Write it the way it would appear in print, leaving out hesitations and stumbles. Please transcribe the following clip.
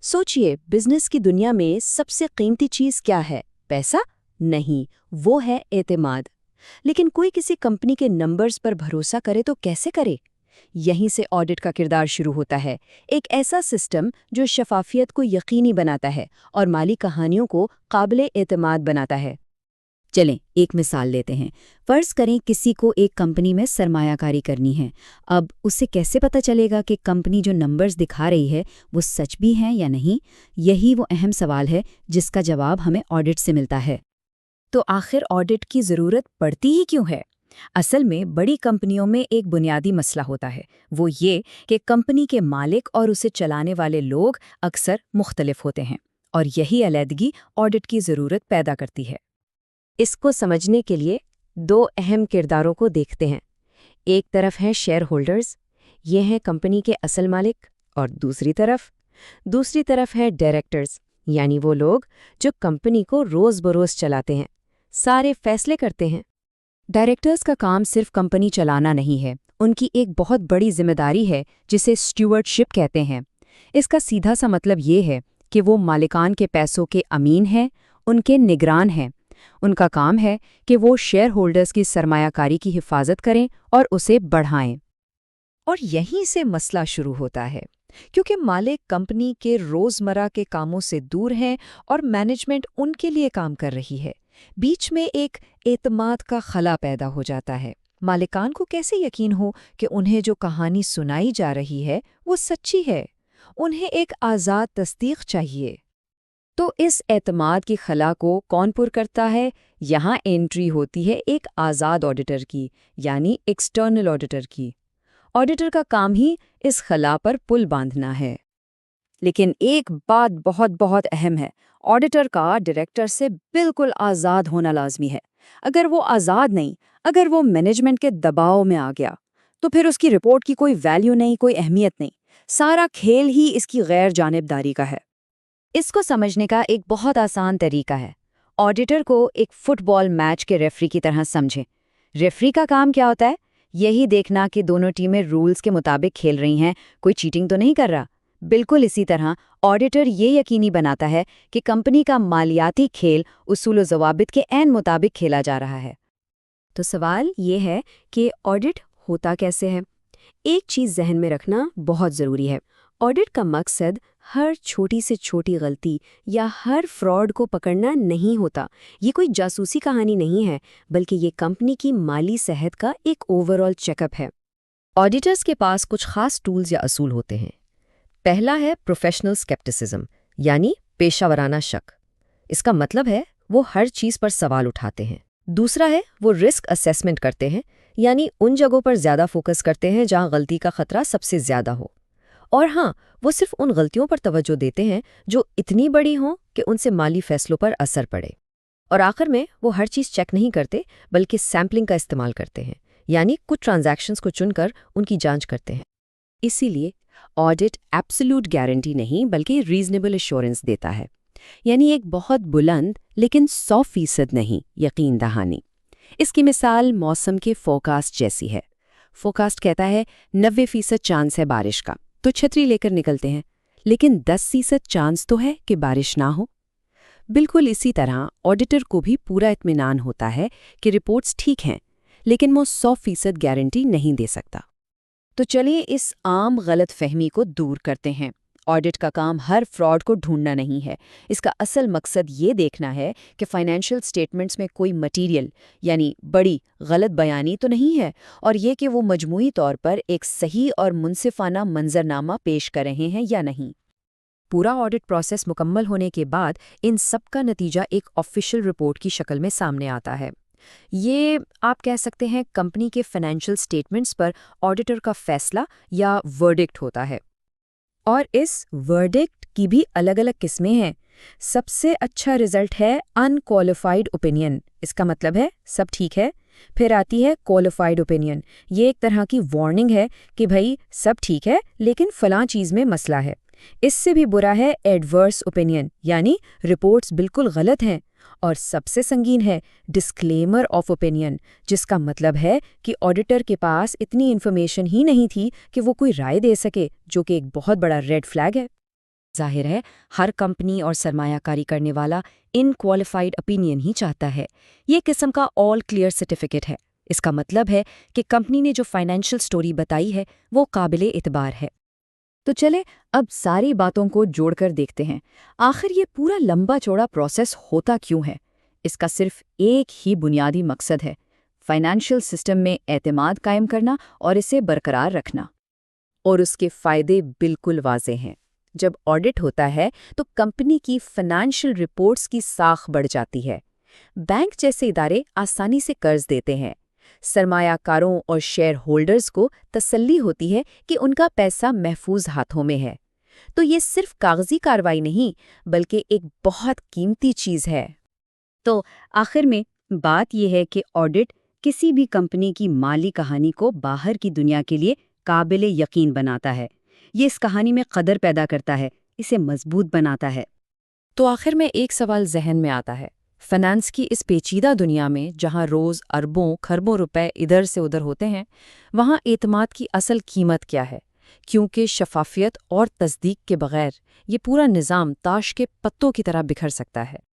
सोचिए, बिजनेस की दुनिया में सबसे कीमती चीज क्या है? पैसा? नहीं, वो है एतमाद। लेकिन कोई किसी कंपनी के नंबर्स पर भरोसा करे तो कैसे करे? यहीं से ऑडिट का किरदार शुरू होता है। एक ऐसा सिस्टम जो शफाफियत को यकीनी बनाता है और माली कहानियों को काबिले एतमाद बनाता है। चलें एक मिसाल लेते हैं। फर्ज करें किसी को एक कंपनी में सरमायाकारी करनी है। अब उसे कैसे पता चलेगा कि कंपनी जो नंबर्स दिखा रही है वो सच भी हैं या नहीं? यही वो अहम सवाल है जिसका जवाब हमें ऑडिट से मिलता है। तो आखिर ऑडिट की ज़रूरत पड़ती ही क्यों है? असल में बड़ी कंपनियों में एक बुनियादी मसला होता है, वो ये कि कंपनी के मालिक और उसे चलाने वाले लोग अक्सर मुख्तलिफ होते हैं, और यही अलहदगी ऑडिट की ज़रूरत पैदा करती है। इसको समझने के लिए दो अहम किरदारों को देखते हैं। एक तरफ है शेयर होल्डर्स, ये हैं कंपनी के असल मालिक, और दूसरी तरफ है डायरेक्टर्स, यानी वो लोग जो कंपनी को रोज़ बरोज़ चलाते हैं, सारे फैसले करते हैं। डायरेक्टर्स का काम सिर्फ कंपनी चलाना नहीं है, उनकी एक बहुत बड़ी जिम्मेदारी है जिसे स्टूवर्डशिप कहते हैं। इसका सीधा सा मतलब ये है कि वो मालिकान के पैसों के अमीन हैं, उनके निगरान हैं। उनका काम है कि वो शेयर होल्डर्स की सरमायाकारी की हिफाजत करें और उसे बढ़ाएं। और यहीं से मसला शुरू होता है, क्योंकि मालिक कंपनी के रोज़मर्रा के कामों से दूर हैं और मैनेजमेंट उनके लिए काम कर रही है। बीच में एक एतमाद का खला पैदा हो जाता है। मालिकान को कैसे यकीन हो कि उन्हें जो कहानी सुनाई जा रही है वो सच्ची है? उन्हें एक आज़ाद तस्दीक चाहिए। तो इस एतमाद की खला को कौन पुर करता है? यहाँ एंट्री होती है एक आज़ाद ऑडिटर की, यानी एक्सटर्नल ऑडिटर की। ऑडिटर का काम ही इस खला पर पुल बांधना है। लेकिन एक बात बहुत बहुत अहम है, ऑडिटर का डायरेक्टर से बिल्कुल आज़ाद होना लाजमी है। अगर वो आज़ाद नहीं, अगर वो मैनेजमेंट के दबाव में आ गया, तो फिर उसकी रिपोर्ट की कोई वैल्यू नहीं, कोई अहमियत नहीं। सारा खेल ही इसकी गैर जानिबदारी का है। इसको समझने का एक बहुत आसान तरीका है। ऑडिटर को एक फुटबॉल मैच के रेफरी की तरह समझें। रेफरी का काम क्या होता है? यही देखना कि दोनों टीमें रूल्स के मुताबिक खेल रही हैं, कोई चीटिंग तो नहीं कर रहा। बिल्कुल इसी तरह ऑडिटर ये यकीनी बनाता है कि कंपनी का मालियाती खेल उसूल व ज़वाबित के ऐन मुताबिक खेला जा रहा है। तो सवाल ये है कि ऑडिट होता कैसे है? एक चीज़ जहन में रखना बहुत ज़रूरी है। ऑडिट का मकसद हर छोटी से छोटी गलती या हर फ्रॉड को पकड़ना नहीं होता। ये कोई जासूसी कहानी नहीं है, बल्कि ये कंपनी की माली सेहत का एक ओवरऑल चेकअप है। ऑडिटर्स के पास कुछ खास टूल्स या असूल होते हैं। पहला है प्रोफेशनल स्केप्टिसिज्म, यानी पेशावराना शक। इसका मतलब है वो हर चीज़ पर सवाल उठाते हैं। दूसरा है वो रिस्क असेसमेंट करते हैं, यानी उन जगहों पर ज़्यादा फोकस करते हैं जहाँ गलती का खतरा सबसे ज़्यादा हो। और हाँ, वो सिर्फ उन गलतियों पर तवज्जो देते हैं जो इतनी बड़ी हों कि उनसे माली फैसलों पर असर पड़े। और आखिर में वो हर चीज़ चेक नहीं करते, बल्कि सैम्पलिंग का इस्तेमाल करते हैं, यानी कुछ ट्रांजैक्शंस को चुनकर उनकी जांच करते हैं। इसीलिए ऑडिट एब्सोल्यूट गारंटी नहीं, बल्कि रीजनेबल एश्योरेंस देता है, यानी एक बहुत बुलंद लेकिन 100% नहीं यकीन दहानी। इसकी मिसाल मौसम के फोरकास्ट जैसी है। फोरकास्ट कहता है 90% चांस है बारिश का, तो छतरी लेकर निकलते हैं, लेकिन 10% चांस तो है कि बारिश ना हो। बिल्कुल इसी तरह ऑडिटर को भी पूरा इत्मीनान होता है कि रिपोर्ट्स ठीक हैं, लेकिन वो 100% गारंटी नहीं दे सकता। तो चलिए इस आम गलत फहमी को दूर करते हैं। ऑडिट का काम हर फ्रॉड को ढूंढना नहीं है। इसका असल मकसद ये देखना है कि फाइनेंशियल स्टेटमेंट्स में कोई मटीरियल यानी बड़ी गलत बयानी तो नहीं है, और ये कि वो मजमूई तौर पर एक सही और मुनसिफाना मंजरनामा पेश कर रहे हैं या नहीं। पूरा ऑडिट प्रोसेस मुकम्मल होने के बाद इन सब का नतीजा एक ऑफिशियल रिपोर्ट की शक्ल में सामने आता है। ये आप कह सकते हैं कंपनी के फाइनेंशियल स्टेटमेंट्स पर ऑडिटर का फैसला या वर्डिक्ट होता है। और इस वर्डिक्ट की भी अलग अलग किस्में हैं। सबसे अच्छा रिजल्ट है अनक्वालिफाइड ओपिनियन। इसका मतलब है सब ठीक है। फिर आती है क्वालिफाइड ओपिनियन। ये एक तरह की वार्निंग है कि भाई सब ठीक है, लेकिन फलां चीज़ में मसला है। इससे भी बुरा है एडवर्स ओपिनियन, यानी रिपोर्ट्स बिल्कुल गलत हैं। और सबसे संगीन है डिस्क्लेमर ऑफ ओपिनियन, जिसका मतलब है कि ऑडिटर के पास इतनी इन्फॉर्मेशन ही नहीं थी कि वो कोई राय दे सके, जो कि एक बहुत बड़ा रेड फ्लैग है। ظاہر ہے ہر کمپنی اور سرمایہ کاری کرنے والا ان کوالیفائڈ اپینین ہی چاہتا ہے۔ یہ قسم کا آل کلیئر سرٹیفکیٹ ہے۔ اس کا مطلب ہے کہ کمپنی نے جو فائنینشیل سٹوری بتائی ہے وہ قابل اعتبار ہے۔ تو چلے اب ساری باتوں کو جوڑ کر دیکھتے ہیں، آخر یہ پورا لمبا چوڑا پروسیس ہوتا کیوں ہے؟ اس کا صرف ایک ہی بنیادی مقصد ہے، فائنینشیل سسٹم میں اعتماد قائم کرنا اور اسے برقرار رکھنا۔ اور اس کے فائدے بالکل واضح ہیں۔ جب آڈٹ ہوتا ہے تو کمپنی کی فائنینشیل رپورٹس کی ساخ بڑھ جاتی ہے۔ بینک جیسے ادارے آسانی سے قرض دیتے ہیں۔ سرمایہ کاروں اور شیئر ہولڈرز کو تسلی ہوتی ہے کہ ان کا پیسہ محفوظ ہاتھوں میں ہے۔ تو یہ صرف کاغذی کارروائی نہیں بلکہ ایک بہت قیمتی چیز ہے۔ تو آخر میں بات یہ ہے کہ آڈٹ کسی بھی کمپنی کی مالی کہانی کو باہر کی دنیا کے لیے قابل یقین بناتا ہے۔ یہ اس کہانی میں قدر پیدا کرتا ہے، اسے مضبوط بناتا ہے۔ تو آخر میں ایک سوال ذہن میں آتا ہے، فائنانس کی اس پیچیدہ دنیا میں جہاں روز اربوں کھربوں روپے ادھر سے ادھر ہوتے ہیں، وہاں اعتماد کی اصل قیمت کیا ہے؟ کیونکہ شفافیت اور تصدیق کے بغیر یہ پورا نظام تاش کے پتوں کی طرح بکھر سکتا ہے۔